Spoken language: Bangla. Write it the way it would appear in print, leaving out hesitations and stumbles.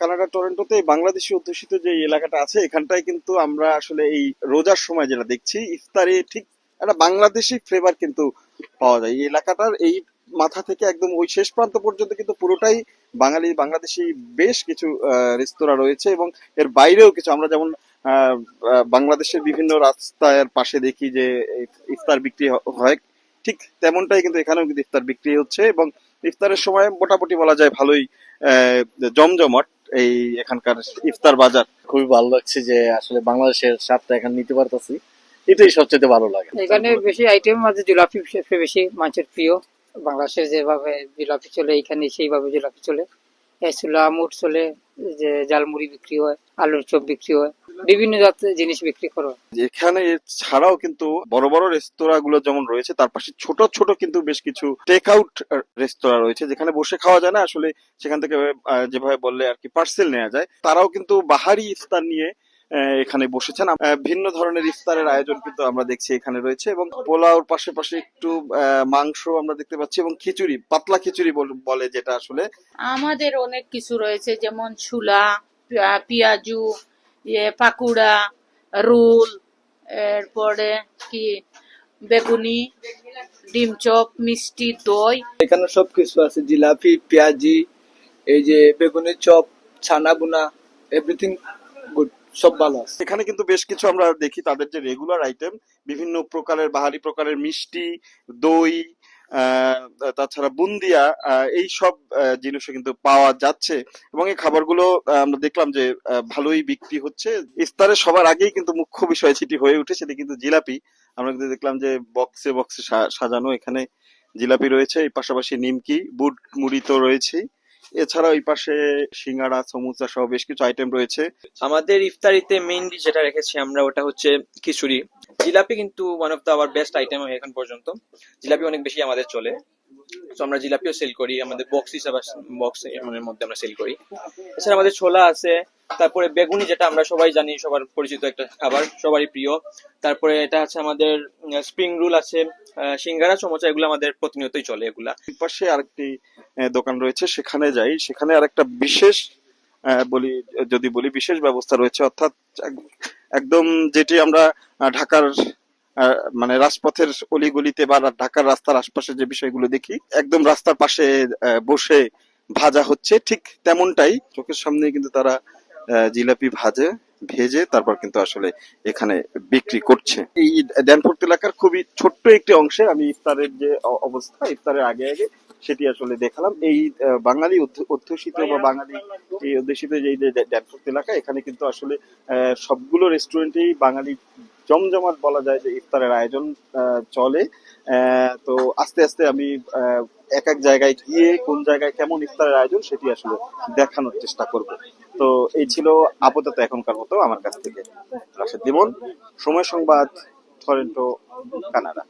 কানাডা টরন্টোতে বাংলাদেশি অধ্যুষিত যে এলাকাটা আছে এখানটায় কিন্তু আমরা আসলে এই রোজার সময় যেটা দেখছি ইফতারে ঠিক একটা বাংলাদেশি ফ্লেভার কিন্তু পাওয়া যায়। এই এলাকাটার এই মাথা থেকে একদম ওই শেষ প্রান্ত পর্যন্ত কিন্তু পুরোটাই বাংলাদেশি বেশ কিছু রেস্তোরাঁ রয়েছে, এবং এর বাইরেও কিছু আমরা যেমন বাংলাদেশের বিভিন্ন রাস্তার পাশে দেখি যে ইফতার বিক্রি হয়, ঠিক তেমনটাই কিন্তু এখানেও কিন্তু ইফতার বিক্রি হচ্ছে। এবং ইফতারের সময় মোটামুটি বলা যায় ভালোই আহ, জমজমাট এই এখানকার ইফতার বাজার। খুবই ভালো লাগছে যে আসলে বাংলাদেশের স্বাদটা এখানে নিতে পারতেছি, এটাই সবচেয়ে ভালো লাগে। এখানে বেশি আইটেম আছে, জিলাপি সবচেয়ে বেশি মানুষের প্রিয়। বাংলাদেশে যেভাবে জিলাপি চলে এখানে সেইভাবে জিলাপি চলে, এসুলা মুট চলে, যে জালমুড়ি বিক্রি হয়, আলুর চপ বিক্রি হয়, বিভিন্ন জাতের জিনিস বিক্রি করা হয়। এখানে ছাড়াও কিন্তু বড় বড় রেস্তোরাঁ গুলো যেমন রয়েছে, তার পাশে ছোট ছোট কিন্তু বেশ কিছু টেক আউট রেস্তোরাঁ রয়েছে যেখানে বসে খাওয়া যায় না, আসলে সেখান থেকে যেভাবে বললে আর কি পার্সেল নেওয়া যায়। তারাও কিন্তু বাহারি ইফতার নিয়ে এখানে বসেছেন। ভিন্ন ধরনের ইফতারের আয়োজন কিন্তু আমরা দেখছি এখানে রয়েছে, এবং পোলাওর পাশাপাশি একটু মাংস আমরা দেখতে পাচ্ছি, এবং খিচুড়ি, পাতলা খিচুড়ি বলে যেটা আসলে। আমাদের অনেক কিছু রয়েছে, যেমন ছোলা, পেঁয়াজু, পাকুড়া, রোল, এরপরে কি বেগুনি, ডিম চপ, মিষ্টি, দই। এখানে সবকিছু আছে, জিলাপি, পেঁয়াজি, এই যে বেগুনের চপ, ছানা বুনা, এভরিথিং গুড, সব ভালো আছে। এখানে কিন্তু বেশ কিছু আমরা দেখি তাদের যে রেগুলার আইটেম, বিভিন্ন প্রকারের বাহারি প্রকারের মিষ্টি, দই, আহ, তাছাড়া বুন্দিয়া, এই সব জিনিসও কিন্তু পাওয়া যাচ্ছে। এবং এই খাবারগুলো আমরা দেখলাম যে ভালোই বিক্রি হচ্ছে। ইফতারের সবার আগেই কিন্তু মুখ্য বিষয় যেটি হয়ে উঠে সেটি কিন্তু জিলাপি। আমরা কিন্তু দেখলাম যে বক্সে বক্সে সাজানো এখানে জিলাপি রয়েছে, এই পাশাপাশি নিমকি, বুট মুড়ি তো রয়েছেই। এছাড়াও এই পাশে সিঙ্গাড়া, সমুচা সহ বেশ কিছু আইটেম রয়েছে। আমাদের ইফতারিতে মেইনলি যেটা রেখেছি আমরা ওটা হচ্ছে খিচুড়ি। জিলাপি কিন্তু one of the our best item এখন পর্যন্ত। জিলাপি অনেক বেশি আমাদের চলে, তো আমরা জিলাপিও সেল করি, আমাদের বক্স হিসাবে বক্স এর মধ্যে আমরা সেল করি। এছাড়া আমাদের ছোলা আছে, তারপরে বেগুনি যেটা আমরা সবাই জানি, সবার পরিচিত একটা খাবার, সবারই প্রিয়। তারপরে এটা আছে আমাদের স্প্রিং রোল আছে, সিঙ্গারা, সমোসা, এগুলো আমাদের প্রতিনিয়তই চলে এগুলা। পাশে আরেকটি দোকান রয়েছে, সেখানে যাই, সেখানে আরেকটা বিশেষ বলি, যদি বলি বিশেষ ব্যবস্থা রয়েছে, অর্থাৎ একদম যেটি আমরা ঢাকার মানে রাজপথের অলিগলিতে বা ঢাকার রাস্তার আশপাশে যে বিষয়গুলো দেখি, একদম রাস্তার পাশে বসে ভাজা হচ্ছে, ঠিক তেমনটাই চোখের সামনে কিন্তু তারা জিলাপি ভেজে তারপর কিন্তু আসলে এখানে বিক্রি করছে। এই ড্যানফোর্ট এলাকার খুবই ছোট্ট একটি অংশে আমি ইফতারের যে অবস্থা, ইফতারের আগে আগে সেটি আসলে দেখালাম। এই বাঙালি অধ্যুষিত বা বাঙালি এই অধ্যুষিত যে ড্যানফোর্ট এলাকা, এখানে কিন্তু আসলে সবগুলো রেস্টুরেন্টেই বাঙালি জমজমাট বলা যায় যে ইফতারের আয়োজন চলে। তো আস্তে আস্তে আমি এক এক জায়গায় গিয়ে কোন জায়গায় কেমন ইফতারের আয়োজন সেটি আসলে দেখানোর চেষ্টা করব। তো এই ছিল আপাতত এখনকার মতো আমার কাছ থেকে রাশেদ লিমন, সময় সংবাদ, টরন্টো, কানাডা।